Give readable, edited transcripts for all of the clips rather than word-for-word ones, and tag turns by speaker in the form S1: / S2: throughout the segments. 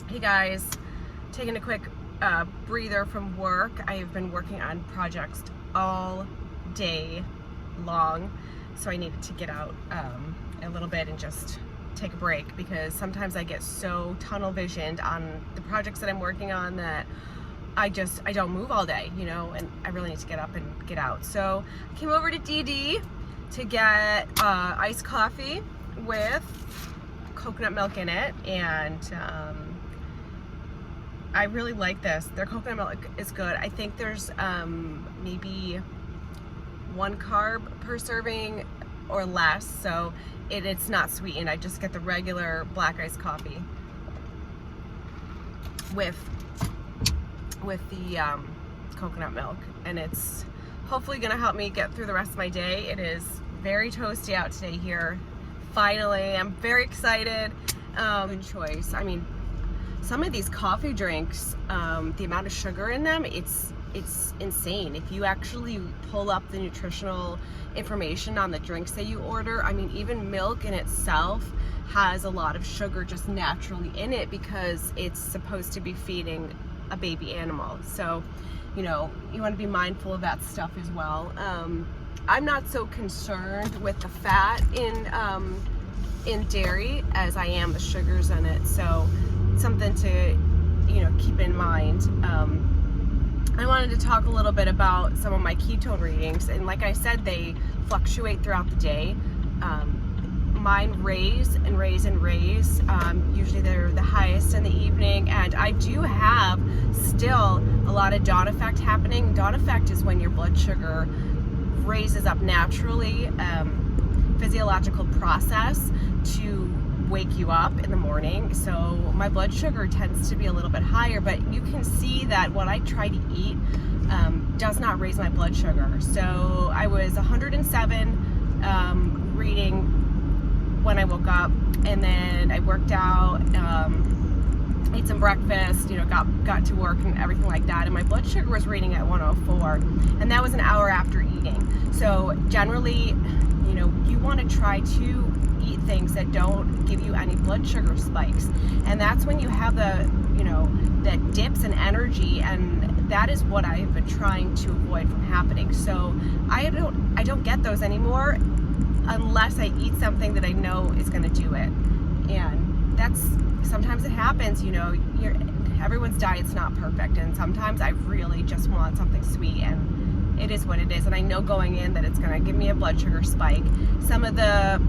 S1: Hey guys, taking a quick breather from work. I have been working on projects all day long, so I needed to get out a little bit and just take a break, because sometimes I get so tunnel visioned on the projects that I'm working on that I don't move all day, and I really need to get up and get out. So I came over to DD to get iced coffee with coconut milk in it, and I really like this. Their coconut milk is good. I think there's maybe 1 carb per serving or less, so it's not sweetened. I just get the regular black iced coffee with the coconut milk, and it's hopefully gonna help me get through the rest of my day. It is very toasty out today here. Finally, I'm very excited. Good choice. I mean, some of these coffee drinks, the amount of sugar in them, it's insane. If you actually pull up the nutritional information on the drinks that you order, I mean, even milk in itself has a lot of sugar just naturally in it, because it's supposed to be feeding a baby animal. So, you want to be mindful of that stuff as well. I'm not so concerned with the fat in dairy as I am the sugars in it. So something to keep in mind. I wanted to talk a little bit about some of my ketone readings, and like I said, they fluctuate throughout the day. Mine raise and raise and raise. Usually they're the highest in the evening, and I do have still a lot of dawn effect happening. Dawn effect is when your blood sugar raises up naturally, physiological process to wake you up in the morning. So my blood sugar tends to be a little bit higher, but you can see that what I try to eat does not raise my blood sugar. So I was 107 reading when I woke up, and then I worked out, ate some breakfast, got to work and everything like that, and my blood sugar was reading at 104, and that was an hour after eating. So generally, you want to try to eat things that don't give you any blood sugar spikes, and that's when you have the dips in energy, and that is what I have been trying to avoid from happening. So I don't get those anymore unless I eat something that I know is going to do it. And sometimes it happens, everyone's diet's not perfect, and sometimes I really just want something sweet, and it is what it is. And I know going in that it's going to give me a blood sugar spike. Some of the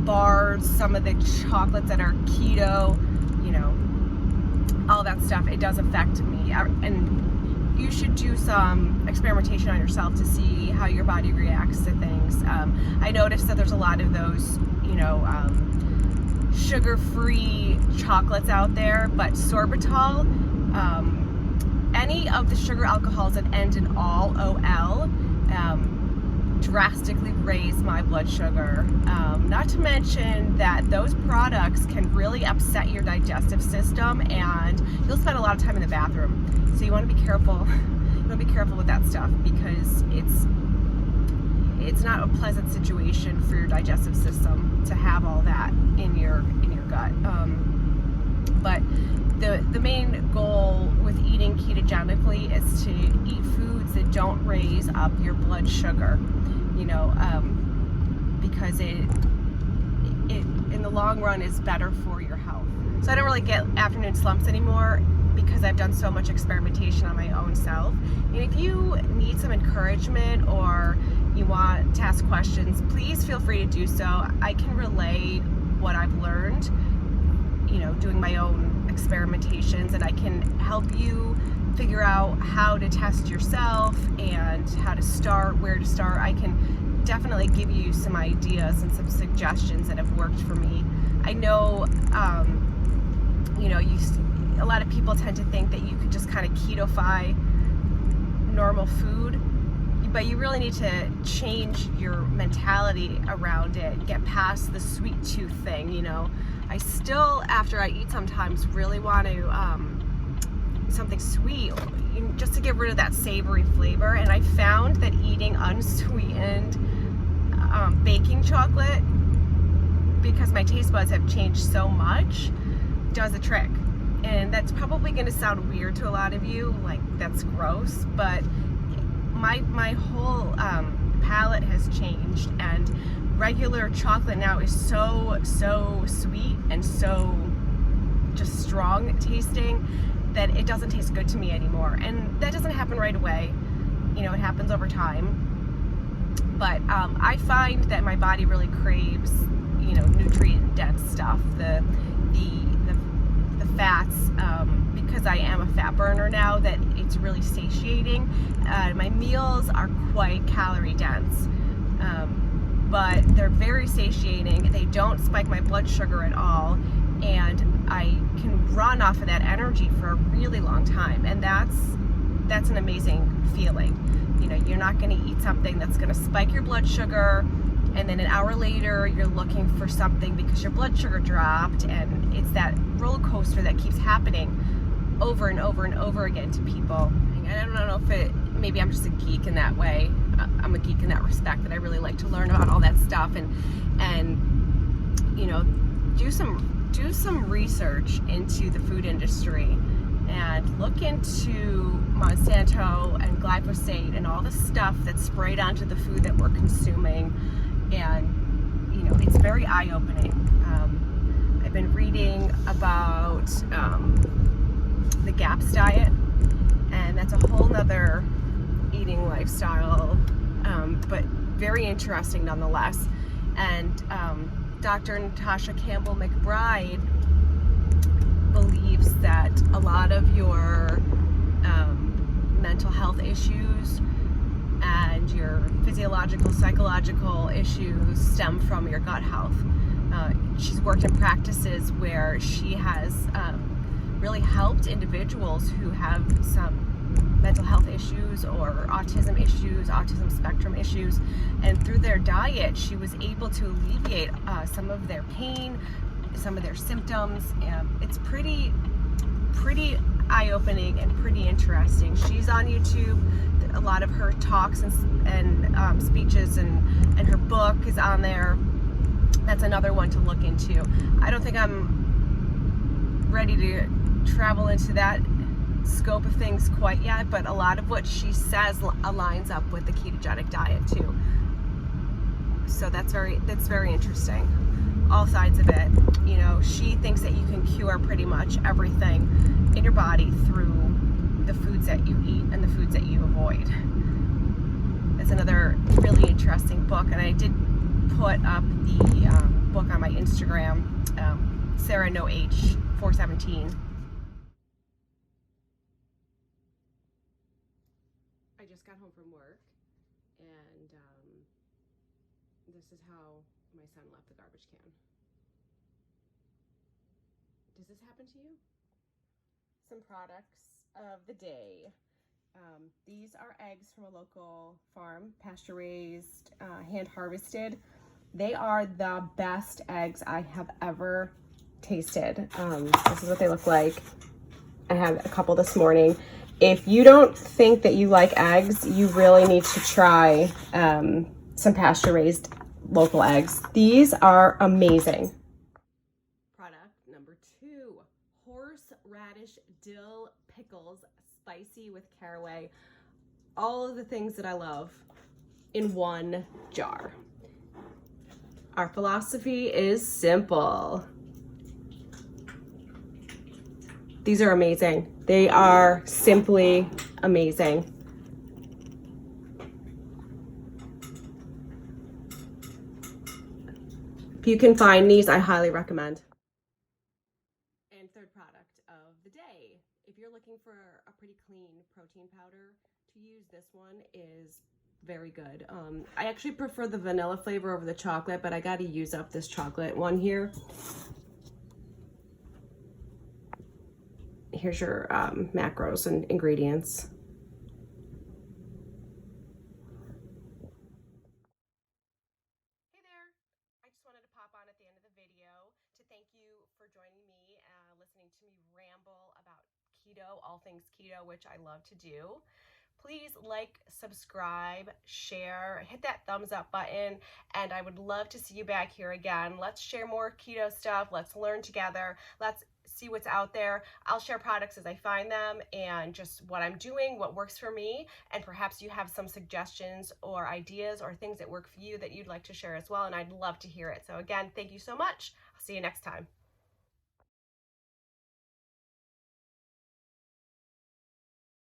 S1: bars, some of the chocolates that are keto, all that stuff, it does affect me. And you should do some experimentation on yourself to see how your body reacts to things. I noticed that there's a lot of those, sugar-free chocolates out there, but sorbitol, any of the sugar alcohols that end in ol, drastically raise my blood sugar. Not to mention that those products can really upset your digestive system, and you'll spend a lot of time in the bathroom. So you want to be careful. You want to be careful with that stuff, because it's not a pleasant situation for your digestive system to have all that in your gut. But the main goal with eating ketogenically is to eat foods that don't raise up your blood sugar, because it in the long run is better for your health. So I don't really get afternoon slumps anymore, because I've done so much experimentation on my own self. And if you need some encouragement or you want to ask questions, please feel free to do so. I can relay what I've learned, doing my own experimentations, and I can help you figure out how to test yourself and how to start, where to start. I can definitely give you some ideas and some suggestions that have worked for me. I know, a lot of people tend to think that you could just kind of keto-fy normal food, but you really need to change your mentality around it, get past the sweet tooth thing. I still, after I eat, sometimes really want to something sweet, just to get rid of that savory flavor. And I found that eating unsweetened baking chocolate, because my taste buds have changed so much, does a trick. And that's probably going to sound weird to a lot of you, like that's gross, but my whole palate has changed, and regular chocolate now is so sweet and so just strong tasting that it doesn't taste good to me anymore. And that doesn't happen right away, you know, it happens over time. But I find that my body really craves, you know, nutrient dense stuff, the fats, because I am a fat burner now, that it's really satiating. My meals are quite calorie dense, but they're very satiating. They don't spike my blood sugar at all, and I can run off of that energy for a really long time, and that's an amazing feeling. You know, you're not going to eat something that's going to spike your blood sugar, and then an hour later you're looking for something because your blood sugar dropped, and it's that roller coaster that keeps happening over and over and over again to people. And I don't know if maybe I'm just a geek in that way. I'm a geek in that respect, that I really like to learn about all that stuff and you know, do some research into the food industry and look into Monsanto and glyphosate and all the stuff that's sprayed onto the food that we're consuming. And you know, it's very eye-opening. I've been reading about the GAPS diet, and that's a whole nother eating lifestyle, but very interesting nonetheless. And Dr. Natasha Campbell McBride believes that a lot of your mental health issues and your physiological, psychological issues stem from your gut health. She's worked in practices where she has really helped individuals who have some mental health issues or autism issues, autism spectrum issues, and through their diet she was able to alleviate some of their pain, some of their symptoms. It's pretty eye-opening and pretty interesting. She's on YouTube. A lot of her talks and speeches and her book is on there. That's another one to look into. I don't think I'm ready to travel into that scope of things quite yet, but a lot of what she says aligns up with the ketogenic diet too. So that's very interesting. All sides of it. You know, she thinks that you can cure pretty much everything in your body through the foods that you eat and the foods that you avoid. It's another really interesting book, and I did put up the book on my Instagram, Sarah No H 417. I just got home from work, and this is how my son left the garbage can. Does this happen to you? Some products of the day. These are eggs from a local farm, pasture raised, hand harvested. They are the best eggs I have ever tasted. This is what they look like. I had a couple this morning. If you don't think that you like eggs, you really need to try some pasture raised local eggs. These are amazing. Product number 2, horseradish dill pickles, spicy with caraway. All of the things that I love in one jar. Our philosophy is simple. These are amazing. They are simply amazing. If you can find these, I highly recommend. And third product of the day. If you're looking for a pretty clean protein powder, to use this one is very good. I actually prefer the vanilla flavor over the chocolate, but I got to use up this chocolate one here. Here's your macros and ingredients. Hey there. I just wanted to pop on at the end of the video to thank you for joining me, listening to me ramble about keto, all things keto, which I love to do. Please like, subscribe, share, hit that thumbs up button, and I would love to see you back here again. Let's share more keto stuff. Let's learn together. Let's see what's out there. I'll share products as I find them and just what I'm doing, what works for me, and perhaps you have some suggestions or ideas or things that work for you that you'd like to share as well, and I'd love to hear it. So again, thank you so much. I'll see you next time.